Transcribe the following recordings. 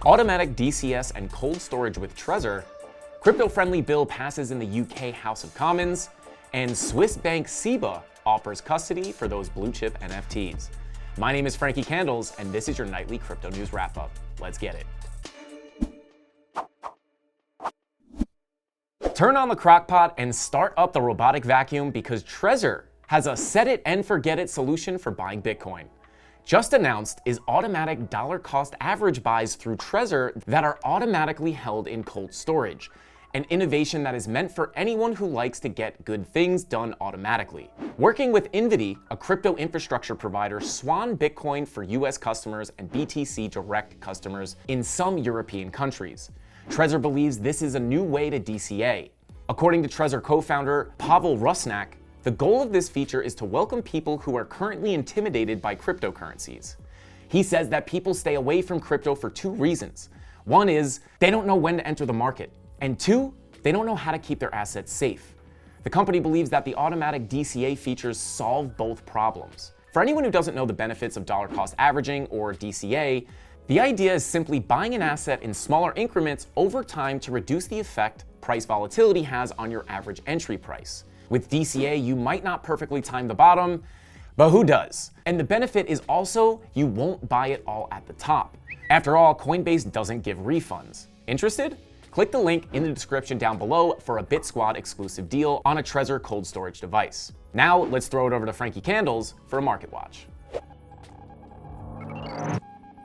automatic DCS and cold storage with Trezor, crypto-friendly bill passes in the UK House of Commons, and Swiss bank SEBA offers custody for those blue-chip NFTs. My name is Frankie Candles, and this is your nightly crypto news wrap-up. Let's get it. Turn on the crockpot and start up the robotic vacuum because Trezor has a set-it-and-forget-it solution for buying Bitcoin. Just announced is automatic dollar-cost average buys through Trezor that are automatically held in cold storage, an innovation that is meant for anyone who likes to get good things done automatically. Working with Invidi, a crypto infrastructure provider, Swan Bitcoin for US customers and BTC Direct customers in some European countries. Trezor believes this is a new way to DCA. According to Trezor co-founder Pavel Rusnak, the goal of this feature is to welcome people who are currently intimidated by cryptocurrencies. He says that people stay away from crypto for two reasons. One is they don't know when to enter the market, and two, they don't know how to keep their assets safe. The company believes that the automatic DCA features solve both problems. For anyone who doesn't know the benefits of dollar cost averaging or DCA, the idea is simply buying an asset in smaller increments over time to reduce the effect price volatility has on your average entry price. With DCA, you might not perfectly time the bottom, but who does? And the benefit is also you won't buy it all at the top. After all, Coinbase doesn't give refunds. Interested? Click the link in the description down below for a BitSquad exclusive deal on a Trezor cold storage device. Now, let's throw it over to Frankie Candles for a market watch.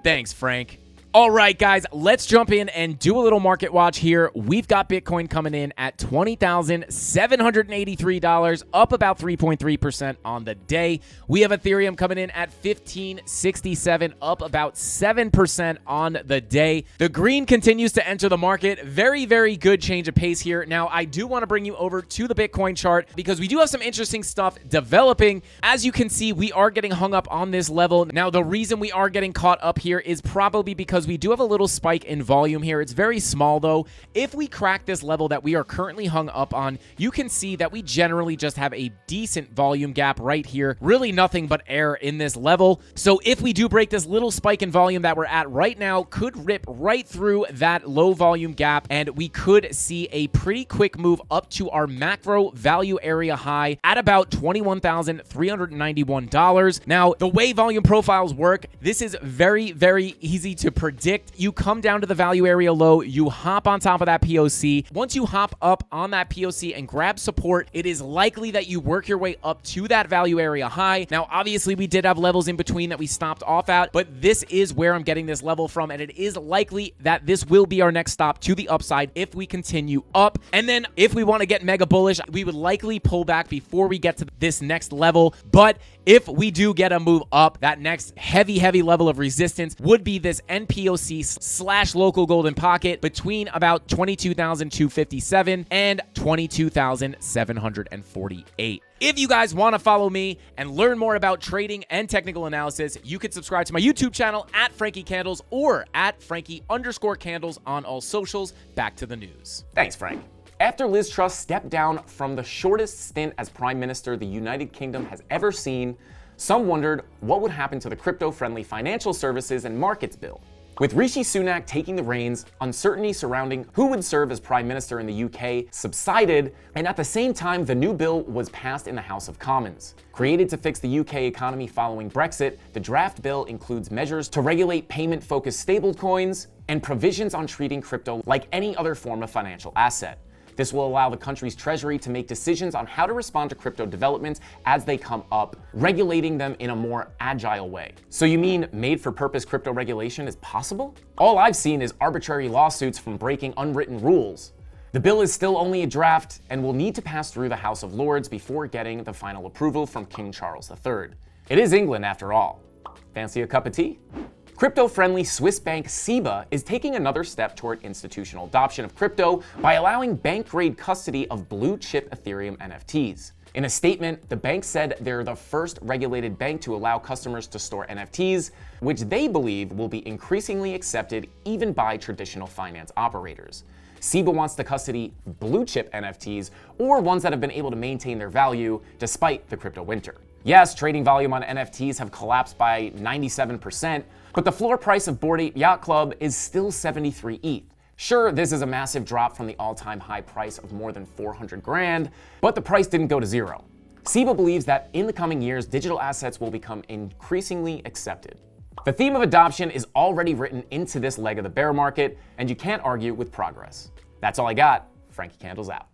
Thanks, Frank. All right, guys, let's jump in and do a little market watch here. We've got Bitcoin coming in at $20,783, up about 3.3% on the day. We have Ethereum coming in at $15.67, up about 7% on the day. The green continues to enter the market. Very, very good change of pace here. Now, I do want to bring you over to the Bitcoin chart because we do have some interesting stuff developing. As you can see, we are getting hung up on this level. Now, the reason we are getting caught up here is probably because we do have a little spike in volume here. It's very small though. If we crack this level that we are currently hung up on, you can see that we generally just have a decent volume gap right here. Really nothing but air in this level. So if we do break this little spike in volume that we're at right now, could rip right through that low volume gap, and we could see a pretty quick move up to our macro value area high at about $21,391. Now, the way volume profiles work, this is very, very easy to predict. You come down to the value area low, you hop on top of that POC. Once you hop up on that POC and grab support, it is likely that you work your way up to that value area high. Now, obviously, we did have levels in between that we stopped off at, but this is where I'm getting this level from, and it is likely that this will be our next stop to the upside if we continue up. And then if we want to get mega bullish, we would likely pull back before we get to this next level. But if we do get a move up, that next heavy level of resistance would be this NPOC / local golden pocket between about 22,257 and 22,748. If you guys want to follow me and learn more about trading and technical analysis, you can subscribe to my YouTube channel at Frankie Candles or at Frankie_Candles on all socials. Back to the news. Thanks, Frank. After Liz Truss stepped down from the shortest stint as Prime Minister the United Kingdom has ever seen, some wondered what would happen to the crypto-friendly Financial Services and Markets Bill. With Rishi Sunak taking the reins, uncertainty surrounding who would serve as Prime Minister in the UK subsided, and at the same time, the new bill was passed in the House of Commons. Created to fix the UK economy following Brexit, the draft bill includes measures to regulate payment-focused stablecoins and provisions on treating crypto like any other form of financial asset. This will allow the country's treasury to make decisions on how to respond to crypto developments as they come up, regulating them in a more agile way. So you mean made-for-purpose crypto regulation is possible? All I've seen is arbitrary lawsuits from breaking unwritten rules. The bill is still only a draft and will need to pass through the House of Lords before getting the final approval from King Charles III. It is England after all. Fancy a cup of tea? Crypto-friendly Swiss bank SEBA is taking another step toward institutional adoption of crypto by allowing bank-grade custody of blue-chip Ethereum NFTs. In a statement, the bank said they're the first regulated bank to allow customers to store NFTs, which they believe will be increasingly accepted even by traditional finance operators. SEBA wants to custody blue-chip NFTs or ones that have been able to maintain their value despite the crypto winter. Yes, trading volume on NFTs have collapsed by 97%, But the floor price of Bored Ape Yacht Club is still 73 ETH. Sure, this is a massive drop from the all-time high price of more than 400 grand, but the price didn't go to zero. SEBA believes that in the coming years, digital assets will become increasingly accepted. The theme of adoption is already written into this leg of the bear market, and you can't argue with progress. That's all I got. Frankie Candles out.